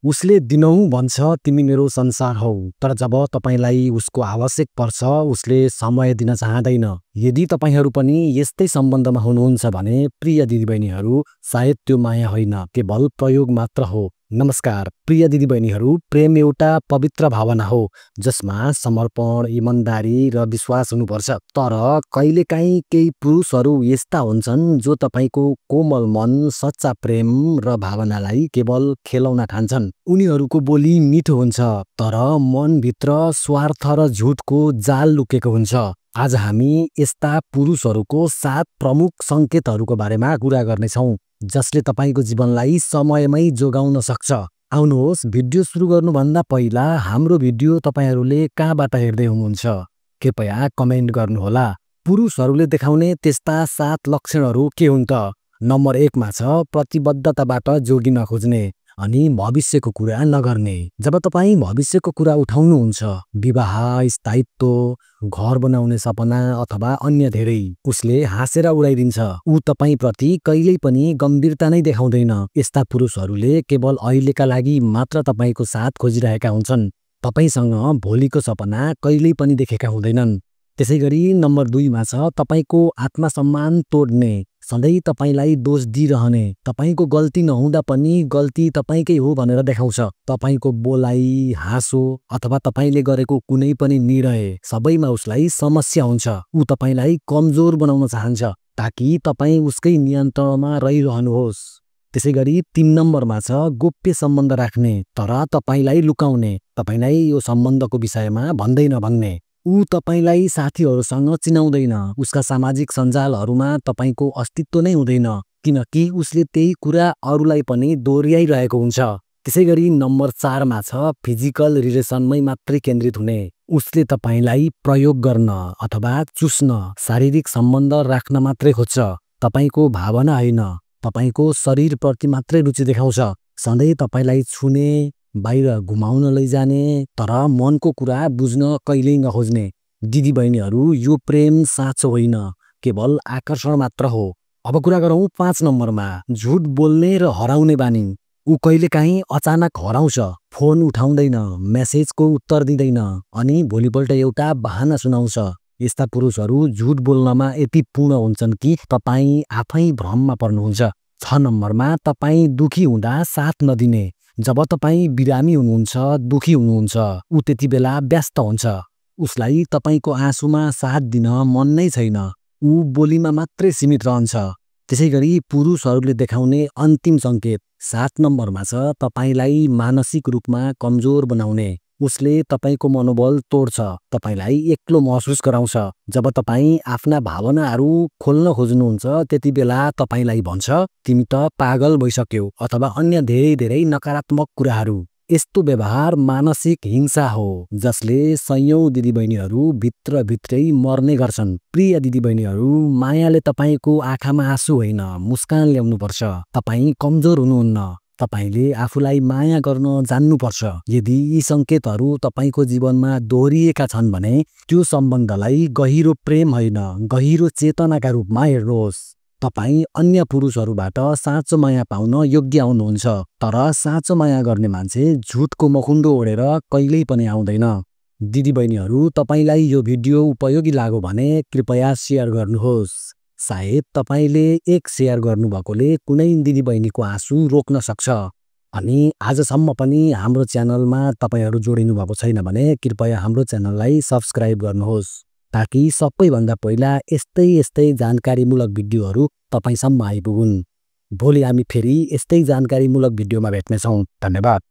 उसले दिनहुँ भन्छ तिमी मेरो संसार हौ, तर जब तपाईलाई उसको आवश्यक पर्छ उसले समय दिन चाहँदैन। यदि तपाईहरू पनि यस्तै सम्बन्धमा हुनुहुन्छ भने प्रिय दिदीबहिनीहरू, सायद त्यो माया होइन, केवल प्रयोग मात्र हो। नमस्कार प्रिय दिदीबहिनीहरू, प्रेम एउटा पवित्र भावना हो जसमा समर्पण, इमानदारी र विश्वास हुनुपर्छ। तर कहिलेकाहीँ केही पुरुषहरू यस्ता हुन्छन् जो तपाईको कोमल मन, सच्चा प्रेम र भावनालाई केवल खेलौना ठान्छन्। उनीहरूको बोली मिठो हुन्छ तर मनभित्र स्वार्थ र झुटको जाल लुकेको हुन्छ। आज हामी यस्ता पुरुषहरूको 7 प्रमुख सङ्केतहरूको बारेमा कुरा गर्नेछौँ जसले तपाईको जीवनलाई समयमै जोगाउन सक्छ। आउनुहोस्, भिडियो सुरु गर्नुभन्दा पहिला हाम्रो भिडियो तपाईहरूले कहाँबाट हेर्दै हुनुहुन्छ कृपया कमेन्ट गर्नुहोला। पुरुषहरूले देखाउने त्यस्ता 7 लक्षणहरू के हुन् त? नम्बर 1 मा छ प्रतिबद्धताबाट जोगिन खोज्ने अनि भविष्यको कुरा नगर्ने। जब तपाईँ भविष्यको कुरा उठाउनुहुन्छ, विवाह, स्थायित्व, घर बनाउने सपना अथवा अन्य धेरै, उसले हाँसेर उडाइदिन्छ। ऊ तपाईप्रति कहिल्यै पनि गम्भीरता नै देखाउँदैन। यस्ता पुरुषहरूले केवल अहिलेका लागि मात्र तपाईको साथ खोजिरहेका हुन्छन्, तपाईसँग भोलिको सपना कहिल्यै पनि देखेका हुँदैनन्। त्यसैगरी नम्बर 2 मा छ तपाईको आत्मसम्मान तोड्ने, सधैँ तपाईलाई दोष दिइरहने। तपाईको गल्ती नहुँदा पनि गल्ती तपाईकै हो भनेर देखाउँछ। तपाईको बोलाइ, हाँसो अथवा तपाईले गरेको कुनै पनि निर्णय सबैमा उसलाई समस्या हुन्छ। ऊ तपाईलाई कमजोर बनाउन चाहन्छ ताकि तपाई उसकै नियन्त्रणमा रहिरहनुहोस्। त्यसैगरी 3 नम्बरमा छ गोप्य सम्बन्ध राख्ने तर तपाईलाई लुकाउने। तपाईलाई यो सम्बन्धको विषयमा भन्दै नभन्ने। ऊ तपाईलाई साथीहरूसँग चिनाउँदैन। उसका सामाजिक सञ्जालहरूमा तपाईको अस्तित्व नै हुँदैन किनकि उसले त्यही कुरा अरूलाई पनि दोहोर्याइरहेको हुन्छ। त्यसैगरी नम्बर 4 मा छ फिजिकल रिलेसनमै मात्रै केन्द्रित हुने। उसले तपाईलाई प्रयोग गर्न अथवा चुस्न, शारीरिक सम्बन्ध राख्न मात्रै खोज्छ। तपाईको भावना होइन, तपाईको शरीरप्रति मात्रै रुचि देखाउँछ। सधैँ तपाईलाई छुने, बाहिर घुमाउन लैजाने तर मनको कुरा बुझ्न कहिल्यै नखोज्ने। दिदीबहिनीहरू, यो प्रेम साँचो होइन, केवल आकर्षण मात्र हो। अब कुरा गरौँ 5 नम्बरमा, झुट बोल्ने र हराउने बानी। ऊ कहिलेकाहीँ अचानक हराउँछ, फोन उठाउँदैन, मेसेजको उत्तर दिँदैन अनि भोलिपल्ट एउटा बहाना सुनाउँछ। यस्ता पुरुषहरू झुट बोल्नमा यति पूर्ण हुन्छन् कि तपाईँ आफै भ्रममा पर्नुहुन्छ। 6 नम्बरमा तपाईँ दुखी हुँदा साथ नदिने। जब तपाईँ बिरामी हुनुहुन्छ, दुखी हुनुहुन्छ, ऊ त्यति बेला व्यस्त हुन्छ। उसलाई तपाईको आँसुमा साथ दिन मन नै छैन। ऊ बोलीमा मात्रै सीमित रहन्छ। त्यसैगरी पुरुषहरूले देखाउने अन्तिम सङ्केत 7 नम्बरमा छ तपाईलाई मानसिक रूपमा कमजोर बनाउने। उसले तपाईको मनोबल तोड्छ, तपाईलाई एक्लो महसुस गराउँछ। जब तपाईँ आफ्ना भावनाहरू खोल्न खोज्नुहुन्छ त्यति बेला तपाईलाई भन्छ तिमी त पागल भइसक्यौ अथवा अन्य धेरै नकारात्मक कुराहरू। यस्तो व्यवहार मानसिक हिंसा हो जसले सयौं दिदीबहिनीहरू भित्रभित्रै मर्ने गर्छन्। प्रिय दिदीबहिनीहरू, मायाले तपाईको आँखामा आँसु होइन, मुस्कान ल्याउनुपर्छ। तपाईँ कमजोर हुनुहुन्न, तपाईले आफूलाई माया गर्न जान्नुपर्छ। यदि यी सङ्केतहरू तपाईको जीवनमा दोहोरिएका छन् भने त्यो सम्बन्धलाई गहिरो प्रेम होइन, गहिरो चेतनाका रूपमा हेर्नुहोस्। तपाईँ अन्य पुरुषहरूबाट साँचो माया पाउन योग्य हुनुहुन्छ, तर साँचो माया गर्ने मान्छे झुटको मखुन्डो ओढेर कहिल्यै पनि आउँदैन। दिदीबहिनीहरू, तपाईलाई यो भिडियो उपयोगी लाग्यो भने कृपया सेयर गर्नुहोस्। सायद तपाईले एक सेयर गर्नुभएकोले कुनै दिदीबहिनीको आँसु रोक्न सक्छ। अनि आजसम्म पनि हाम्रो च्यानलमा तपाईहरू जोडिनु भएको छैन भने कृपया हाम्रो च्यानललाई सब्स्क्राइब गर्नुहोस् ताकि सबैभन्दा पहिला यस्तै जानकारीमूलक भिडियोहरू तपाईसम्म आइपुगुन्। भोलि हामी फेरि यस्तै जानकारीमूलक भिडियोमा भेट्नेछौँ। धन्यवाद।